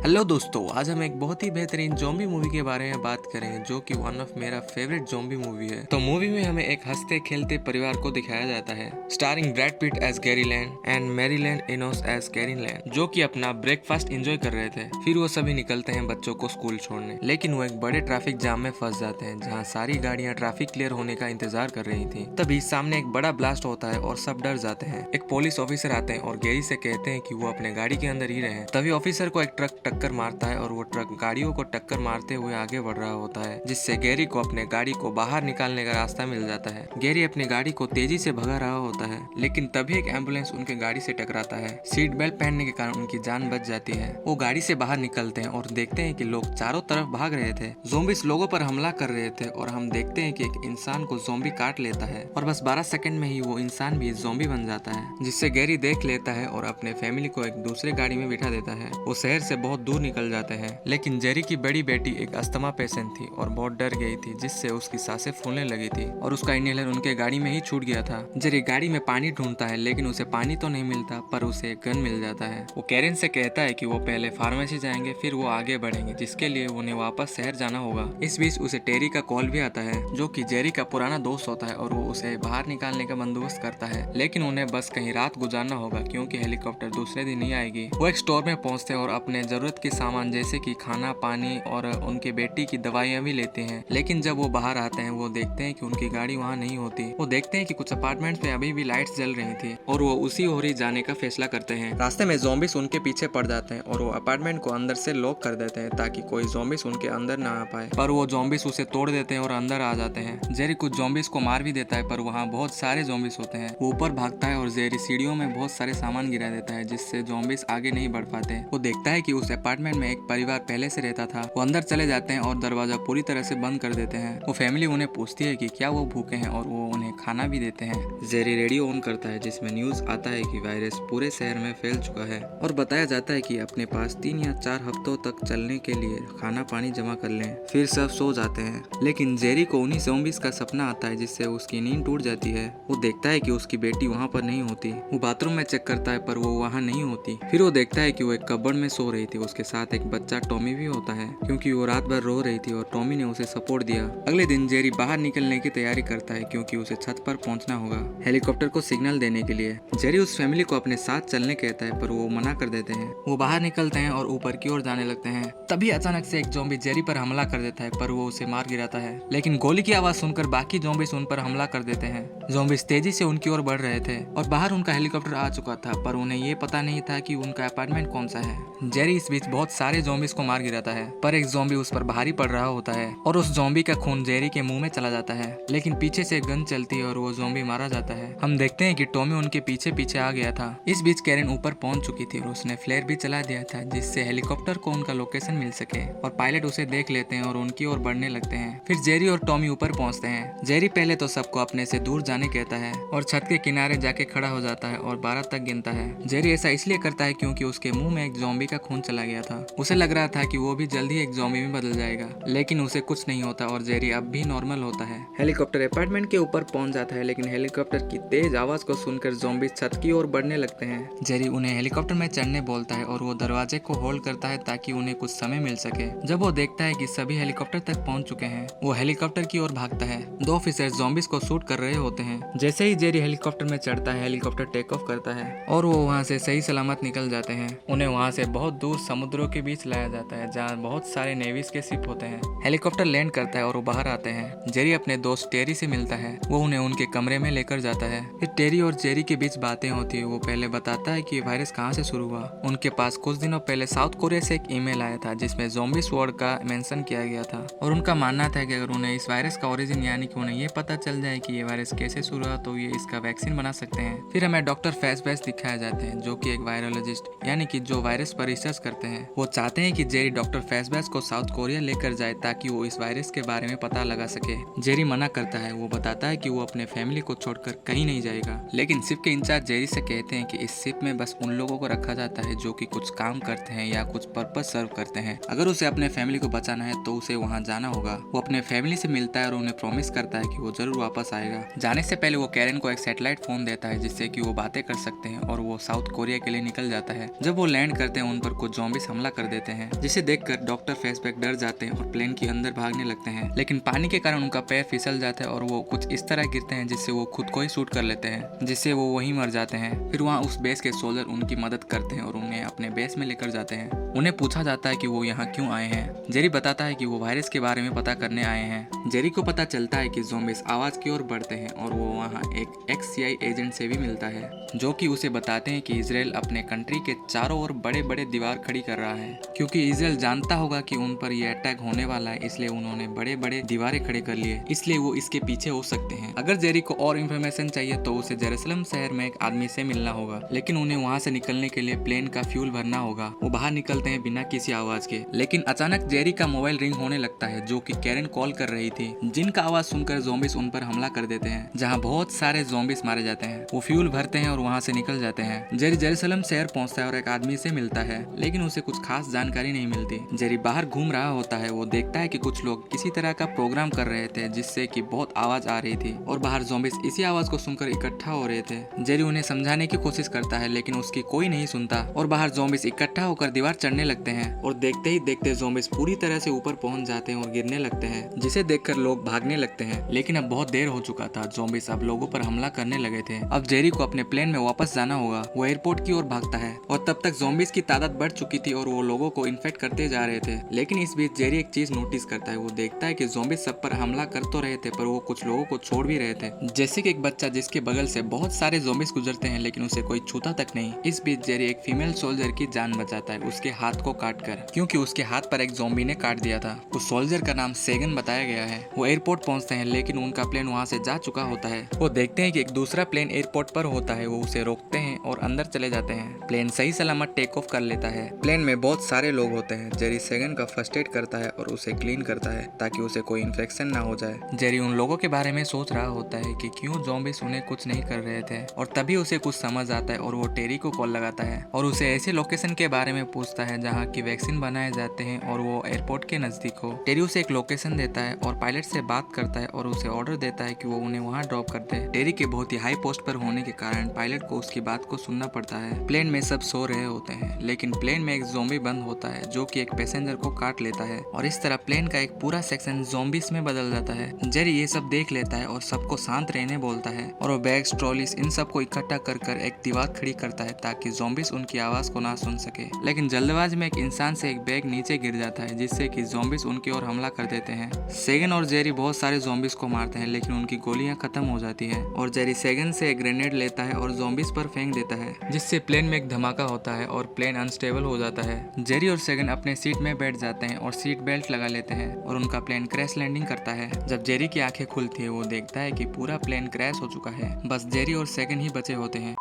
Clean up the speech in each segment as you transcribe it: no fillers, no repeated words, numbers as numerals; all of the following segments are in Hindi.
हेलो दोस्तों, आज हम एक बहुत ही बेहतरीन ज़ॉम्बी मूवी के बारे में बात करें जो कि वन ऑफ मेरा फेवरेट ज़ॉम्बी मूवी है। तो मूवी में हमें एक हंसते खेलते परिवार को दिखाया जाता है, starring Brad Pitt as Gerry Lane and Mireille Enos as Karin Lane, जो कि अपना ब्रेकफास्ट एंजॉय कर रहे थे। फिर वो सभी निकलते हैं बच्चों को स्कूल छोड़ने, लेकिन वो एक बड़े ट्रैफिक जाम में फंस जाते हैं जहाँ सारी गाड़ियाँ ट्रैफिक क्लियर होने का इंतजार कर रही थी। तभी सामने एक बड़ा ब्लास्ट होता है और सब डर जाते हैं। एक पुलिस ऑफिसर आते हैं और गैरी से कहते हैं कि वो अपने गाड़ी के अंदर ही रहे। तभी ऑफिसर को एक ट्रक टक्कर मारता है और वो ट्रक गाड़ियों को टक्कर मारते हुए आगे बढ़ रहा होता है, जिससे गैरी को अपने गाड़ी को बाहर निकालने का रास्ता मिल जाता है। गैरी अपनी गाड़ी को तेजी से भगा रहा होता है, लेकिन तभी एक एम्बुलेंस उनके गाड़ी से टकराता है। सीट बेल्ट पहनने के कारण उनकी जान बच जाती है। वो गाड़ी से बाहर निकलते हैं और देखते हैं कि लोग चारों तरफ भाग रहे थे, ज़ॉम्बीज़ लोगों पर हमला कर रहे थे और हम देखते हैं कि एक इंसान को ज़ॉम्बी काट लेता है और बस 12 सेकंड में ही वो इंसान भी ज़ॉम्बी बन जाता है, जिससे गैरी देख लेता है और अपने फैमिली को एक दूसरे गाड़ी में बिठा देता है। वो शहर से बहुत दूर निकल जाते हैं, लेकिन जेरी की बड़ी बेटी एक अस्थमा पेशेंट थी और बहुत डर गई थी, जिससे उसकी सांसें फूलने लगी थी और उसका इनहेलर उनके गाड़ी में ही छूट गया था। जेरी गाड़ी में पानी ढूंढता है, लेकिन उसे पानी तो नहीं मिलता, पर उसे एक गन मिल जाता है। वो कैरिन से कहता है कि वो पहले फार्मेसी जाएंगे, फिर वो आगे बढ़ेंगे, जिसके लिए उन्हें वापस शहर जाना होगा। इस बीच उसे टेरी का कॉल भी आता है, जो कि जेरी का पुराना दोस्त होता है और वो उसे बाहर निकालने का बंदोबस्त करता है, लेकिन उन्हें बस कहीं रात गुजारना होगा क्योंकि हेलीकॉप्टर दूसरे दिन नहीं आएगी। वो एक स्टोर में पहुंचते हैं और अपने जरूरत के सामान जैसे कि खाना, पानी और उनके बेटी की दवाइयाँ भी लेते हैं। लेकिन जब वो बाहर आते हैं, वो देखते हैं कि उनकी गाड़ी वहाँ नहीं होती। वो देखते हैं कि कुछ अपार्टमेंट में अभी भी लाइट्स जल रही थी और वो उसी ओर ही जाने का फैसला करते हैं। रास्ते में ज़ॉम्बीज़ उनके पीछे पड़ जाते हैं और वो अपार्टमेंट को अंदर से लॉक कर देते हैं ताकि कोई ज़ॉम्बीज़ उनके अंदर ना आ पाए, पर वो ज़ॉम्बीज़ उसे तोड़ देते हैं और अंदर आ जाते हैं। जेरी कुछ ज़ॉम्बीज़ को मार भी देता है, पर वहाँ बहुत सारे ज़ॉम्बीज़ होते हैं। वो ऊपर भागता है और जेरी सीढ़ियों में बहुत सारे सामान गिरा देता है, जिससे ज़ॉम्बीज़ आगे नहीं बढ़ पाते। वो देखता है कि उस अपार्टमेंट में एक परिवार पहले से रहता था। वो अंदर चले जाते हैं और दरवाजा पूरी तरह से बंद कर देते हैं। वो फैमिली उन्हें पूछती है कि क्या वो भूखे हैं और वो उन्हें खाना भी देते हैं। जेरी रेडियो ऑन करता है, जिसमें न्यूज़ आता है कि वायरस पूरे शहर में फैल चुका है और बताया जाता है कि अपने पास 3 या 4 हफ्तों तक चलने के लिए खाना पानी जमा कर लें, फिर सब सो जाते हैं। लेकिन जेरी को उन्हीं ज़ॉम्बीज़ का सपना आता है, जिससे उसकी नींद टूट जाती है। वो देखता है कि उसकी बेटी वहाँ पर नहीं होती। वो बाथरूम में चेक करता है, पर वो वहाँ नहीं होती। फिर वो देखता है कि वो एक कबर्ड में सो रही थी। उसके साथ एक बच्चा टॉमी भी होता है, क्योंकि वो रात भर रो रही थी और टॉमी ने उसे सपोर्ट दिया। अगले दिन जेरी बाहर निकलने की तैयारी करता है, क्योंकि उसे छत पर पहुंचना होगा हेलीकॉप्टर को सिग्नल देने के लिए। जेरी उस फैमिली को अपने साथ चलने कहता है, पर वो मना कर देते हैं। वो बाहर निकलते हैं और ऊपर की ओर जाने लगते हैं। तभी अचानक से एक ज़ॉम्बी जेरी पर हमला कर देता है, पर वो उसे मार गिराता है। लेकिन गोली की आवाज सुनकर बाकी ज़ॉम्बीज़ उन पर हमला कर देते हैं। ज़ॉम्बीज़ तेजी से उनकी ओर बढ़ रहे थे और बाहर उनका हेलीकॉप्टर आ चुका था, पर उन्हें ये पता नहीं था कि उनका अपार्टमेंट कौन सा है। जेरी इस बीच बहुत सारे ज़ॉम्बीज़ को मार गिराता है, पर एक ज़ॉम्बी उस पर भारी पड़ रहा होता है और उस ज़ॉम्बी का खून जेरी के मुंह में चला जाता है। लेकिन पीछे से एक गन चलती है और वो ज़ॉम्बी मारा जाता है। हम देखते हैं कि टॉमी उनके पीछे पीछे आ गया था। इस बीच कैरिन ऊपर पहुंच चुकी थी और उसने फ्लेयर भी चला दिया था, जिससे हेलीकॉप्टर को उनका लोकेशन मिल सके और पायलट उसे देख लेते हैं और उनकी ओर बढ़ने लगते हैं। फिर जेरी और टॉमी ऊपर पहुंचते हैं। जेरी पहले तो सबको अपने से दूर जाने कहता है और छत के किनारे जाके खड़ा हो जाता है और 12 तक गिनता है। जेरी ऐसा इसलिए करता है क्योंकि उसके मुंह में एक ज़ॉम्बी का खून चला गया था। उसे लग रहा था कि वो भी जल्द ही एक ज़ॉम्बी में बदल जाएगा, लेकिन उसे कुछ नहीं होता और जेरी अब भी नॉर्मल होता है। हेलीकॉप्टर अपार्टमेंट के ऊपर पहुंच जाता है, लेकिन हेलीकॉप्टर की तेज आवाज को सुनकर ज़ॉम्बी छत की ओर बढ़ने लगते हैं। जेरी उन्हें हेलीकॉप्टर में चढ़ने बोलता है और वो दरवाजे को होल्ड करता है ताकि उन्हें कुछ समय मिल सके। जब वो देखता है कि सभी हेलीकॉप्टर तक पहुंच चुके हैं, वो हेलीकॉप्टर की ओर भागता है। 2 ऑफिसर ज़ॉम्बीज़ को शूट कर रहे होते हैं। जैसे ही जेरी हेलीकॉप्टर में चढ़ता है, हेलीकॉप्टर टेक ऑफ करता है और वो वहाँ से सही सलामत निकल जाते हैं। उन्हें वहाँ से बहुत दूर समुद्रों के बीच लाया जाता है, जहाँ बहुत सारे नेवीज के शिप होते हैं। हेलीकॉप्टर लैंड करता है और वो बाहर आते हैं। जेरी अपने दोस्त टेरी से मिलता है। वो उन्हें उनके कमरे में लेकर जाता है। फिर टेरी और जेरी के बीच बातें होती है। वो पहले बताता है कि वायरस कहाँ से शुरू हुआ। उनके पास कुछ दिनों पहले साउथ कोरिया से एक ईमेल आया था, जिसमें ज़ॉम्बीज़ वर्ड का मेंशन किया गया था और उनका मानना था कि अगर उन्हें इस वायरस का ओरिजिन यानी कि उन्हें ये पता चल जाए कि ये वायरस कैसे शुरू हुआ, तो ये इसका वैक्सीन बना सकते हैं। फिर हमें डॉक्टर फैसबैस दिखाए जाते हैं, जो कि एक वायरोलॉजिस्ट यानी कि जो वायरस पर रिसर्च करते हैं। वो चाहते हैं कि जेरी डॉक्टर फैसबैस को साउथ कोरिया लेकर जाए ताकि वो इस वायरस के बारे में पता लगा सके। जेरी मना करता है। वो बताता है कि वो अपने फैमिली को छोड़कर कहीं नहीं जाएगा, लेकिन शिप के इंचार्ज जेरी से कहते हैं कि इस शिप में बस उन लोगों को रखा जाता है जो कि कुछ काम करते हैं या कुछ पर्पस सर्व करते हैं। अगर उसे अपने फैमिली को बचाना है तो उसे वहाँ जाना होगा। वो अपने फैमिली से मिलता है और उन्हें प्रॉमिस करता है कि वो जरूर वापस आएगा। जाने से पहले वो कैरन को एक सैटेलाइट फोन देता है, जिससे कि वो बातें कर सकते हैं और वो साउथ कोरिया के लिए निकल जाता है। जब वो लैंड करते हैं, उन पर कुछ ज़ॉम्बी ज़ॉम्बीज हमला कर देते हैं, जिसे देखकर डॉक्टर फेसबैक डर जाते हैं और प्लेन के अंदर भागने लगते हैं। लेकिन पानी के कारण उनका पैर फिसल जाता है और वो कुछ इस तरह गिरते हैं जिससे वो खुद को ही शूट कर लेते हैं, जिससे वो वहीं मर जाते हैं। फिर वहाँ उस बेस के सोल्जर उनकी मदद करते हैं और उन्हें अपने बेस में लेकर जाते हैं। उन्हें पूछा जाता है कि वो यहाँ क्यों आए हैं। जेरी बताता है कि वो वायरस के बारे में पता करने आए हैं। जेरी को पता चलता है कि ज़ॉम्बीज आवाज की ओर बढ़ते हैं और वो वहाँ एक XCI एजेंट से भी मिलता है, जो कि उसे बताते हैं कि इजराइल अपने कंट्री के चारों ओर बड़े बड़े दीवार खड़ी कर रहा है, क्योंकि इजराइल जानता होगा कि उन पर यह अटैक होने वाला है, इसलिए उन्होंने बड़े बड़े दीवारें खड़े कर लिए, इसलिए वो इसके पीछे हो सकते हैं। अगर जेरी को और इन्फॉर्मेशन चाहिए तो उसे जेरूसलम शहर में एक आदमी से मिलना होगा, लेकिन उन्हें वहाँ से निकलने के लिए प्लेन का फ्यूल भरना होगा। वो बाहर निकलते हैं बिना किसी आवाज के, लेकिन अचानक जेरी का मोबाइल रिंग होने लगता है, जो कि कैरन कॉल कर रही थी, जिनका आवाज सुनकर ज़ॉम्बीज उन पर हमला कर देते हैं, जहाँ बहुत सारे ज़ॉम्बीज मारे जाते हैं। वो फ्यूल भरते हैं और वहाँ से निकल जाते हैं। जेरी जेरूसलम शहर पहुंचता है और एक आदमी से मिलता है, लेकिन उसे कुछ खास जानकारी नहीं मिलती। जेरी बाहर घूम रहा होता है। वो देखता है कि कुछ लोग किसी तरह का प्रोग्राम कर रहे थे, जिससे कि बहुत आवाज आ रही थी और बाहर ज़ॉम्बीज इसी आवाज को सुनकर इकट्ठा हो रहे थे। जेरी उन्हें समझाने की कोशिश करता है, लेकिन उसकी कोई नहीं सुनता और बाहर ज़ॉम्बीज इकट्ठा होकर दीवार चढ़ने लगते हैं और देखते ही देखते ज़ॉम्बीज पूरी तरह से ऊपर पहुंच जाते हैं और गिरने लगते हैं, जिसे देखकर लोग भागने लगते हैं। लेकिन अब बहुत देर हो चुका था। ज़ॉम्बीज अब लोगों पर हमला करने लगे थे। अब जेरी को अपने प्लेन में वापस जाना होगा। वो एयरपोर्ट की ओर भागता है और तब तक ज़ॉम्बीज की तादाद बढ़ चुकी थी और वो लोगों को इन्फेक्ट करते जा रहे थे। लेकिन इस बीच जेरी एक चीज नोटिस करता है। वो देखता है कि ज़ॉम्बीज सब पर हमला कर तो रहे थे, पर वो कुछ लोगों को छोड़ भी रहे थे, जैसे कि एक बच्चा जिसके बगल से बहुत सारे ज़ॉम्बीज गुजरते हैं, लेकिन उसे कोई छूता तक नहीं। इस बीच जेरी एक फीमेल सोल्जर की जान बचाता है, उसके हाथ को काटकर, क्योंकि उसके हाथ पर एक ज़ॉम्बी ने काट दिया था। उस सोल्जर का नाम सेगन बताया गया है। वो एयरपोर्ट पहुंचते हैं, लेकिन उनका प्लेन वहां से जा चुका होता है। वो देखते हैं कि एक दूसरा प्लेन एयरपोर्ट पर होता है। वो उसे रोकते हैं और अंदर चले जाते हैं। प्लेन सही सलामत टेक ऑफ कर लेता है। प्लेन में बहुत सारे लोग होते हैं। जेरी सेगन का फर्स्ट एड करता है और उसे क्लीन करता है ताकि उसे कोई इन्फेक्शन ना हो जाए। जेरी उन लोगों के बारे में सोच रहा होता है कि क्यों ज़ॉम्बीज उन्हें कुछ नहीं कर रहे थे, और तभी उसे कुछ समझ आता है और वो टेरी को कॉल लगाता है और उसे ऐसे लोकेशन के बारे में पूछता है जहाँ की वैक्सीन बनाए जाते हैं और वो एयरपोर्ट के नजदीक हो। टेरी उसे एक लोकेशन देता है और पायलट से बात करता है और उसे ऑर्डर देता है कि वो उन्हें वहाँ ड्रॉप कर दे। टेरी के बहुत ही हाई पोस्ट पर होने के कारण पायलट को उसकी बात को सुनना पड़ता है। प्लेन में सब सो रहे होते हैं, लेकिन प्लेन में एक ज़ॉम्बी बंद होता है जो कि एक पैसेंजर को काट लेता है और इस तरह प्लेन का एक पूरा सेक्शन ज़ॉम्बीज में बदल जाता है। जेरी ये सब देख लेता है और सबको शांत रहने बोलता है और वो बैग्स, ट्रॉलीज इन सबको इकट्ठा कर कर एक दीवार खड़ी करता है ताकि ज़ॉम्बीज उनकी आवाज को ना सुन सके। लेकिन जल्दबाजी में एक इंसान से एक बैग नीचे गिर जाता है, जिससे कि ज़ॉम्बीज उनकी ओर हमला कर देते हैं। सेगन और जेरी बहुत सारे ज़ॉम्बीज को मारते हैं, लेकिन उनकी गोलियां खत्म हो जाती है और जेरी सेगन से एक ग्रेनेड लेता है और ज़ॉम्बीज पर फेंक देता है, जिससे प्लेन में एक धमाका होता है और प्लेन अनस्टेबल हो जाता है। जेरी और सेगन अपने सीट में बैठ जाते हैं और सीट बेल्ट लगा लेते हैं और उनका प्लेन क्रैश लैंडिंग करता है। जब जेरी की आंखें खुलती है, वो देखता है कि पूरा प्लेन क्रैश हो चुका है, बस जेरी और सेगन ही बचे होते हैं।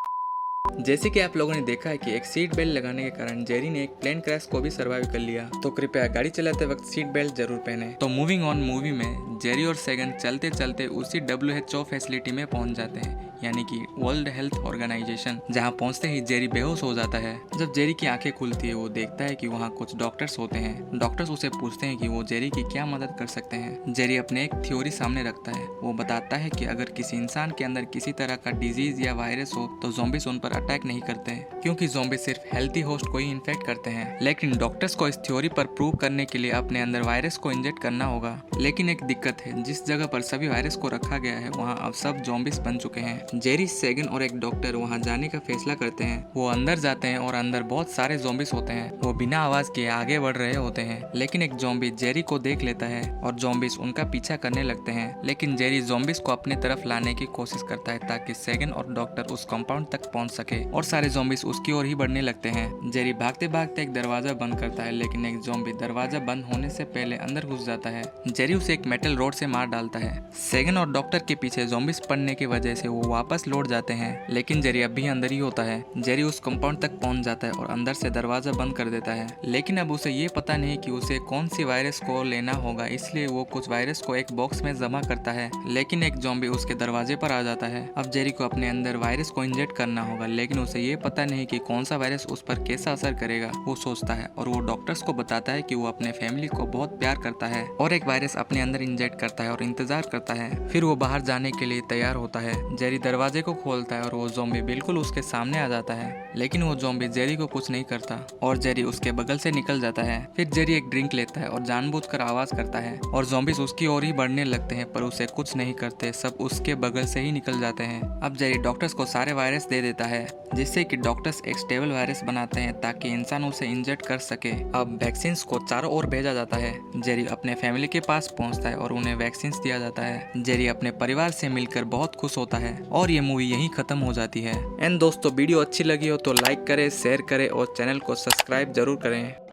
जैसे कि आप लोगों ने देखा है कि एक सीट बेल्ट लगाने के कारण जेरी ने एक प्लेन क्रैश को भी सर्वाइव कर लिया, तो कृपया गाड़ी चलाते वक्त सीट बेल्ट जरूर पहने। तो मूविंग ऑन मूवी में जेरी और सेगन चलते चलते उसी WHO फैसिलिटी में पहुंच जाते हैं, यानी कि वर्ल्ड हेल्थ ऑर्गेनाइजेशन। जहां पहुंचते ही जेरी बेहोश हो जाता है। जब जेरी की आंखें खुलती है, वो देखता है कि वहां कुछ डॉक्टर्स होते हैं। डॉक्टर्स उसे पूछते हैं कि वो जेरी की क्या मदद कर सकते हैं। जेरी अपने एक थ्योरी सामने रखता है। वो बताता है कि अगर किसी इंसान के अंदर किसी तरह का डिजीज या वायरस हो तो ज़ॉम्बीज उन पर अटैक नहीं करते हैं, क्योंकि ज़ॉम्बीज सिर्फ हेल्थी होस्ट को ही इन्फेक्ट करते हैं। लेकिन डॉक्टर्स को इस थ्योरी पर प्रूव करने के लिए अपने अंदर वायरस को इंजेक्ट करना होगा। लेकिन एक दिक्कत है, जिस जगह पर सभी वायरस को रखा गया है वहाँ अब सब ज़ॉम्बीज बन चुके हैं। जेरी, सेगन और एक डॉक्टर वहाँ जाने का फैसला करते हैं। वो अंदर जाते हैं और अंदर बहुत सारे ज़ॉम्बीज होते हैं। वो बिना आवाज के आगे बढ़ रहे होते हैं, लेकिन एक ज़ॉम्बी जेरी को देख लेता है और ज़ॉम्बीज उनका पीछा करने लगते हैं। लेकिन जेरी ज़ॉम्बीज को अपने तरफ लाने की कोशिश करता है ताकि सेगन और डॉक्टर उस कंपाउंड तक पहुंच सके और सारे ज़ॉम्बीज उसकी ओर ही बढ़ने लगते हैं। जेरी भागते भागते एक दरवाजा बंद करता है, लेकिन एक ज़ॉम्बी दरवाजा बंद होने से पहले अंदर घुस जाता है। जेरी उसे एक मेटल रोड से मार डालता है। सेगन और डॉक्टर के पीछे ज़ॉम्बीज पड़ने की वजह से वो वापस लौट जाते हैं, लेकिन जेरी अब भी अंदर ही होता है। जेरी उस कंपाउंड तक पहुंच जाता है और अंदर से दरवाजा बंद कर देता है, लेकिन अब उसे ये पता नहीं कि उसे कौन सी वायरस को लेना होगा, इसलिए वो कुछ वायरस को एक बॉक्स में जमा करता है। लेकिन एक ज़ॉम्बी उसके दरवाजे पर आ जाता है। अब जेरी को अपने अंदर वायरस को इंजेक्ट करना होगा, लेकिन उसे ये पता नहीं कि कौन सा वायरस उस पर कैसा असर करेगा। वो सोचता है और वो डॉक्टर्स को बताता है कि वो अपने फैमिली को बहुत प्यार करता है और एक वायरस अपने अंदर इंजेक्ट करता है और इंतजार करता है। फिर वो बाहर जाने के लिए तैयार होता है। जेरी दरवाजे को खोलता है और वो ज़ॉम्बी बिल्कुल उसके सामने आ जाता है। लेकिन वो ज़ॉम्बी जेरी को कुछ नहीं करता और जेरी उसके बगल से निकल जाता है। फिर जेरी एक ड्रिंक लेता है और जानबूझकर आवाज करता है और ज़ॉम्बीज उसकी ओर ही बढ़ने लगते हैं, पर उसे कुछ नहीं करते, सब उसके बगल से ही निकल जाते हैं। अब जेरी डॉक्टर्स को सारे वायरस दे देता है, जिससे कि डॉक्टर्स एक स्टेबल वायरस बनाते हैं ताकि इंसान उसे इंजेक्ट कर सके। अब वैक्सीन को चारों ओर भेजा जाता है। जेरी अपने फैमिली के पास पहुंचता है और उन्हें वैक्सीन दिया जाता है। जेरी अपने परिवार से मिलकर बहुत खुश होता है और ये मूवी यहीं खत्म हो जाती है। एंड दोस्तों, वीडियो अच्छी लगी हो तो लाइक करें, शेयर करें और चैनल को सब्सक्राइब जरूर करें।